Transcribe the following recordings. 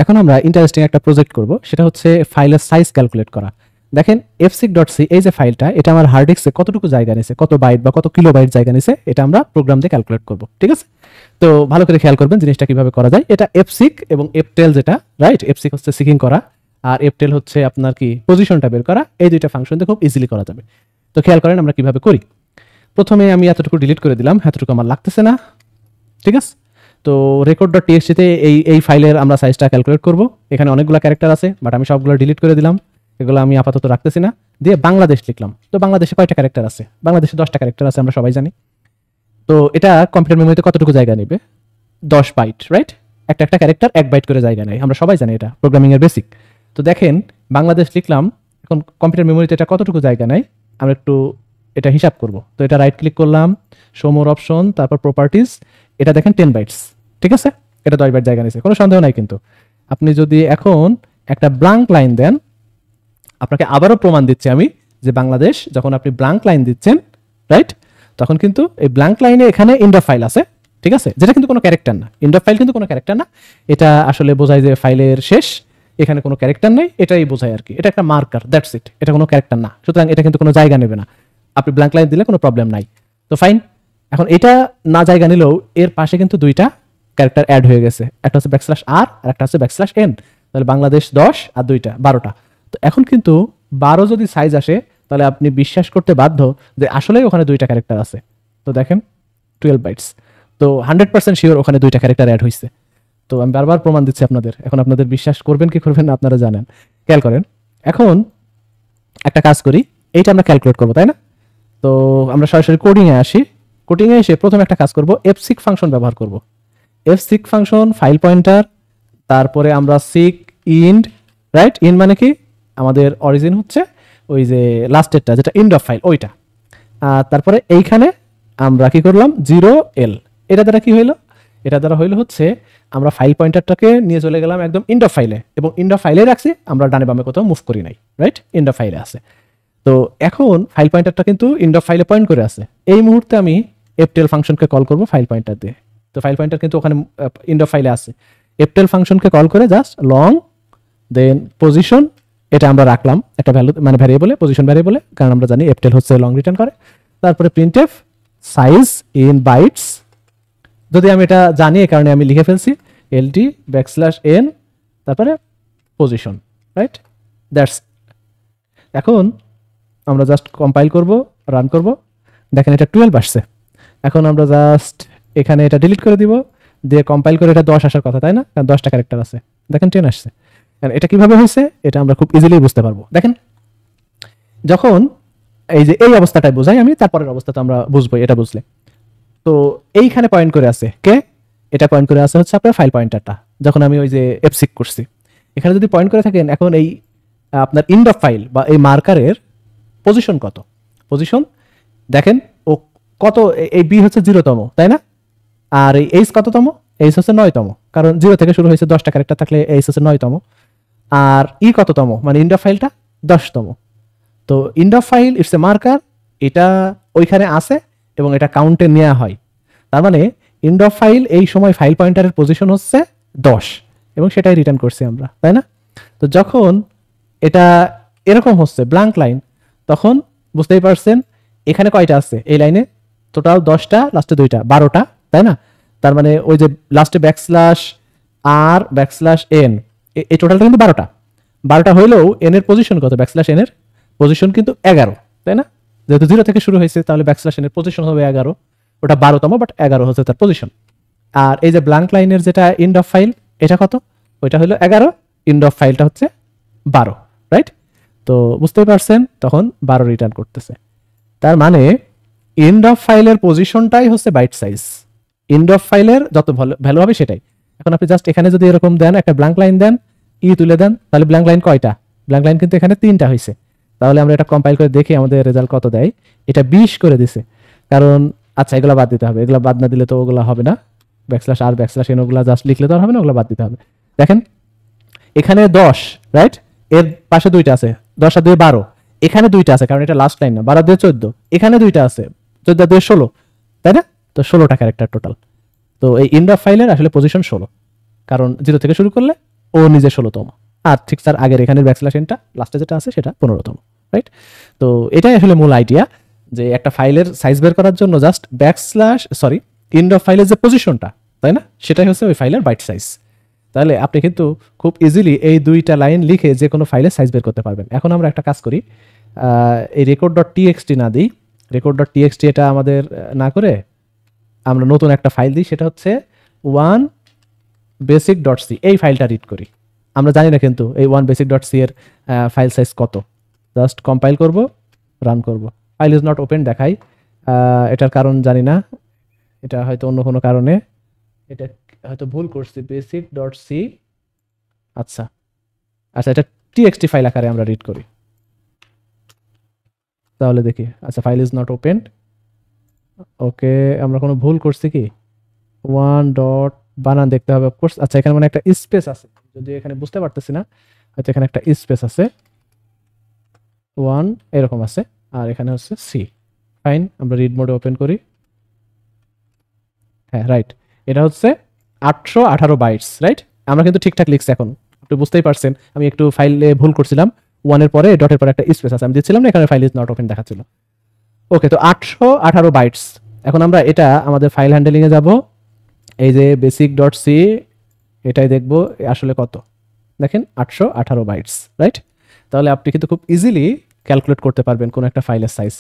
এখন আমরা ইন্টারেস্টিং একটা প্রজেক্ট করব, সেটা হচ্ছে ফাইলের সাইজ ক্যালকুলেট করা। দেখেন fsig.c এই যে ফাইলটা, এটা আমার হার্ড ডিস্কে কতটুকু জায়গা নিছে, কত বাইট বা কত কিলোবাইট জায়গা নিছে, এটা আমরা প্রোগ্রাম দিয়ে ক্যালকুলেট করব। ঠিক আছে, তো ভালো করে খেয়াল করবেন জিনিসটা কিভাবে করা যায়। এটা fsig এবং ftel যেটা, রাইট, fsig হচ্ছে সিকিং করা আর ftel হচ্ছে আপনার কি পজিশনটা বের করা। এই দুইটা ফাংশন দিয়ে খুব ইজিলি করা যাবে। তো খেয়াল করেন আমরা কিভাবে করি। প্রথমে আমি এতটুকু ডিলিট করে দিলাম, এতটুকু আমার লাগতেছে না। ঠিক আছে, তো record.txt তে এই ফাইলের আমরা সাইজটা ক্যালকুলেট করব। এখানে অনেকগুলো ক্যারেক্টার আছে, বাট আমি সবগুলো ডিলিট করে দিলাম, এগুলো আমি আপাতত রাখতেছি না। দিয়ে বাংলাদেশ লিখলাম। তো বাংলাদেশে কয়টা ক্যারেক্টার আছে? বাংলাদেশে 10টা ক্যারেক্টার আছে, আমরা সবাই জানি। তো এটা কম্পিউটার মেমোরিতে কতটুকু জায়গা নেবে? 10 বাইট, রাইট। একটা একটা ক্যারেক্টার 1 বাইট করে জায়গা নেয়, আমরা সবাই জানি, এটা প্রোগ্রামিং এর বেসিক। তো দেখেন বাংলাদেশ লিখলাম, এখন কম্পিউটার মেমোরিতে এটা কতটুকু জায়গা নেয় আমরা একটু এটা হিসাব করব। তো এটা রাইট ক্লিক করলাম, শো মোর অপশন, তারপর প্রপার্টিজ, এটা দেখেন 10 বাইটস। ঠিক আছে, এটা 10 বাইট জায়গা নিয়েছে, কোনো সন্দেহ নাই। কিন্তু আপনি যদি এখন একটা ব্ল্যাঙ্ক লাইন দেন, আপনাকে আবারও প্রমাণ দিচ্ছি আমি যে বাংলাদেশ যখন আপনি ব্ল্যাঙ্ক লাইন দিচ্ছেন, রাইট, তখন কিন্তু এই ব্ল্যাঙ্ক লাইনে এখানে ইন্ড অফ ফাইল আছে। ঠিক আছে, যেটা কিন্তু কোনো ক্যারেক্টার না, ইন্ড অফ ফাইল কিন্তু কোনো ক্যারেক্টার না। এটা আসলে বোঝায় যে ফাইলের শেষ, এখানে কোনো ক্যারেক্টার নেই, এটাই বোঝায় আর কি। এটা একটা মার্কার, দ্যাটস ইট, এটা কোনো ক্যারেক্টার না। সুতরাং এটা কিন্তু কোনো জায়গা নেবে না, আপনি ব্ল্যাঙ্ক লাইন দিলে কোনো প্রবলেম নাই। তো ফাইন, এখন এটা না জায়গা নিলেও এর পাশে কিন্তু দুইটা ক্যারেক্টার অ্যাড হয়ে গেছে, একটা হচ্ছে ব্যাকস্ল্যাশ আর আর একটা হচ্ছে ব্যাকস্ল্যাশ এন। তাহলে বাংলাদেশ 10 আর দুইটা 12টা। তো এখন কিন্তু 12 যদি সাইজ আসে, তাহলে আপনি বিশ্বাস করতে বাধ্য যে আসলেই ওখানে দুইটা ক্যারেক্টার আছে। তো দেখেন 12 বাইটস, তো 100% শিওর ওখানে দুইটা ক্যারেক্টার অ্যাড হয়েছে। তো আমি বারবার প্রমাণ দিচ্ছি আপনাদের, এখন আপনাদের বিশ্বাস করবেন কি করবেন না আপনারা জানেন। খেয়াল করেন, এখন একটা কাজ করি, এইটা আমরা ক্যালকুলেট করবো, তাই না? তো আমরা সরাসরি কোডিংয়ে আসি। কোডিংয়ে এসে প্রথমে একটা কাজ করব, fsig ফাংশন ব্যবহার করব। fsig ফাংশন ফাইল পয়েন্টার, তারপরে আমরা সিক ইন্ড, রাইট, ইন্ড মানে কি আমাদের অরিজিন হচ্ছে ওই যে লাস্টেরটা যেটা ইন্ড অফ ফাইল ওইটা। আর তারপরে এইখানে আমরা কি করলাম 0l, এটা দ্বারা কি হইলো? এটা দ্বারা হইলো হচ্ছে আমরা ফাইল পয়েন্টারটাকে নিয়ে চলে গেলাম একদম ইন্ড অফ ফাইলে, এবং ইন্ড অফ ফাইলে রাখছি, আমরা ডানে বামে কোথাও মুভ করি নাই, রাইট, ইন্ড অফ ফাইলে আছে। তো এখন ফাইল পয়েন্টারটা কিন্তু ইন্ড অফ ফাইলে পয়েন্ট করে আছে। এই মুহূর্তে আমি ftel ফাংশনকে কল করব ফাইল পয়েন্টার দিয়ে। তো ফাইল পয়েন্টার কিন্তু ওখানে ইন্ড অফ ফাইলে আছে। ftel ফাংশনকে কল করে জাস্ট লং দেন পজিশন, এটা আমরা রাখলাম একটা ভ্যালু, মানে ভ্যারিয়েবলে, পজিশন ভ্যারিয়েবলে, কারণ আমরা জানি ftel হচ্ছে লং রিটার্ন করে। তারপরে printf সাইজ ইন বাইটস, যদি আমি এটা জানি এই কারণে আমি লিখে ফেলছি ld \n তারপরে পজিশন, রাইট, দ্যাটস। এখন আমরা জাস্ট কম্পাইল করব, রান করব, দেখেন এটা 12 আসছে। এখন আমরা জাস্ট এখানে এটা ডিলিট করে দিব, দিয়ে কম্পাইল করে এটা 10 আসার কথা, তাই না? কারণ 10টা ক্যারেক্টার আছে, দেখেন 10 আসছে। এটা কিভাবে হয়েছে এটা আমরা খুব ইজিলি বুঝতে পারবো। দেখেন যখন এই যে এই অবস্থাটাই বোঝাই আমি, তারপরের অবস্থা তো আমরা বুঝবো এটা বুঝলে। তো এইখানে পয়েন্ট করে আছে কে? এটা পয়েন্ট করে আছে হচ্ছে আপনার ফাইল পয়েন্টারটা, যখন আমি ওই যে fsig করছি। এখানে যদি পয়েন্ট করে থাকেন, এখন এই আপনার ইন্ড অফ ফাইল বা এই মার্কারের পজিশন কত? পজিশন দেখেন ও কত, এই বি হচ্ছে 0তম, তাই না? আর এই এইচ কততম? এইচ হচ্ছে 9তম, কারণ 0 থেকে শুরু হয়েছে, 10টা ক্যারেক্টার থাকলে এইচ হচ্ছে 9তম। আর ই কততম, মানে ইন্ড অফ ফাইলটা 10তম। তো ইন্ড of file it's a marker, এটা ওইখানে আছে এবং এটা কাউন্টে নেওয়া হয়। তার মানে ইন্ড অফ ফাইল এই সময় ফাইল পয়েন্টারের পজিশন হচ্ছে 10 এবং সেটাই রিটার্ন করছি আমরা, তাই না? তো যখন এটা এরকম হচ্ছে ব্ল্যাঙ্ক লাইন, তখন বুঝতেই পারছেন এখানে কয়টা আছে এই লাইনে? টোটাল 10টা, লাস্টে 2টা, 12টা, তাই না? তার মানে ওই যে লাস্টে ব্যাকস্ল্যাশ আর ব্যাকস্ল্যাশ এন, এই টোটালটা কিন্তু 12টা। 12টা হইলেও এন এর পজিশন কত? ব্যাকস্ল্যাশ এন এর পজিশন কিন্তু 11, তাই না? যেহেতু 0 থেকে শুরু হয়েছে, তাহলে ব্যাকস্ল্যাশ এন এর পজিশন হবে 11, ওটা 12তম, বাট 11 হচ্ছে তার পজিশন। আর এই যে ব্ল্যাঙ্ক লাইনের যেটা ইন্ড অফ ফাইল, এটা কত? ওইটা হলো 11, ইন্ড অফ ফাইলটা হচ্ছে 12, রাইট? তো বুঝতেই পারছেন তখন 12 রিটার্ন করতেছে। তার মানে এন্ড অফ ফাইলের পজিশনটাই হচ্ছে বাইট সাইজ, এন্ড অফ ফাইলের যত ভ্যালু হবে সেটাই। এখন আপনি জাস্ট এখানে যদি এরকম দেন, একটা ব্ল্যাঙ্ক লাইন দেন, ই তুলে দেন, তাহলে ব্ল্যাঙ্ক লাইন কয়টা? ব্ল্যাঙ্ক লাইন কিন্তু এখানে 3টা হয়েছে। তাহলে আমরা এটা কম্পাইল করে দেখি আমাদের রেজাল্ট কত দেয়। এটা 20 করে দিছে, কারণ আচ্ছা এগুলো বাদ দিতে হবে, এগুলো বাদ না দিলে তো ওগুলো হবে না, ব্যাকস্ল্যাশ আর ব্যাকস্ল্যাশ এন ওগুলো জাস্ট লিখলে তো আর হবে না, ওগুলো বাদ দিতে হবে। দেখেন এখানে 10, রাইট, এর পাশে 2টা আছে, 10 আর 2 12, এখানে 2টা আছে কারণ এটা লাস্ট লাইন না, 12 2 14, এখানে 2টা আছে, 14 2 16, তাই না? তো 16টা ক্যারেক্টার টোটাল। তো এই ইন্ড অফ ফাইলের আসলে পজিশন 16, কারণ 0 থেকে শুরু করলে ও নিজে 16তম, আর ঠিক তার আগের এখানের ব্যাকস্ল্যাশ এনটা লাস্টে যেটা আছে সেটা 15তম, রাইট? তো এটাই আসলে মূল আইডিয়া, যে একটা ফাইলের সাইজ বের করার জন্য জাস্ট এন্ড অফ ফাইলের যে পজিশনটা, তাই না, সেটাই হচ্ছে ওই ফাইলের বাইট সাইজ। তাহলে আপনি কিন্তু খুব ইজিলি এই দুইটা লাইন লিখে যে কোনো ফাইলের সাইজ বের করতে পারবেন। এখন আমরা একটা কাজ করি, এই record.txt না দিই, record.txt এটা আমাদের না করে আমরা নতুন একটা ফাইল দিই, সেটা হচ্ছে onebasic.c, এই ফাইলটা রিড করি। আমরা জানি না কিন্তু এই onebasic.c এর ফাইল সাইজ কত। জাস্ট কম্পাইল করব, রান করব, ফাইল ইজ নট ওপেন দেখাই। এটার কারণ জানি না, এটা হয়তো অন্য কোনো কারণে, এটা হয়তো ভুল করছি, basic.c। আচ্ছা আচ্ছা, এটা txt ফাইল আকারে আমরা রিড করি, তাহলে দেখি। আচ্ছা, ফাইল ইজ নট ওপেন, ওকে, আমরা কোনো ভুল করছি কি? ওয়ান ডট বানান দেখতে হবে অফকোর্স। আচ্ছা, এখানে মানে একটা স্পেস আছে, যদি এখানে বুঝতে পারতেছি না, হয়তো এখানে একটা স্পেস আছে, ওয়ান এরকম আছে, আর এখানে হচ্ছে সি। ফাইন, আমরা রিড মোডে ওপেন করি। হ্যাঁ রাইট, এটা হচ্ছে 818 বাইটস, রাইট? আমরা কিন্তু ঠিকঠাক লিখছি, এখন একটু বুঝতেই পারছেন। আমি একটু ফাইলে ভুল করছিলাম, ওয়ানের পরে ডটের পরে একটা স্পেস আছে, আমি দিচ্ছিলাম না, এখানে ফাইল ইজ নট ওপেন দেখাচ্ছিল। ওকে, তো 818 বাইটস। এখন আমরা এটা আমাদের ফাইল হ্যান্ডেলিংয়ে যাব, এই যে basic.c, এটাই দেখব আসলে কত। দেখেন 818 বাইটস, রাইট? তাহলে আপনি কিন্তু খুব ইজিলি ক্যালকুলেট করতে পারবেন কোন একটা ফাইলের সাইজ।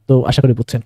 তো আশা করি বুঝছেন।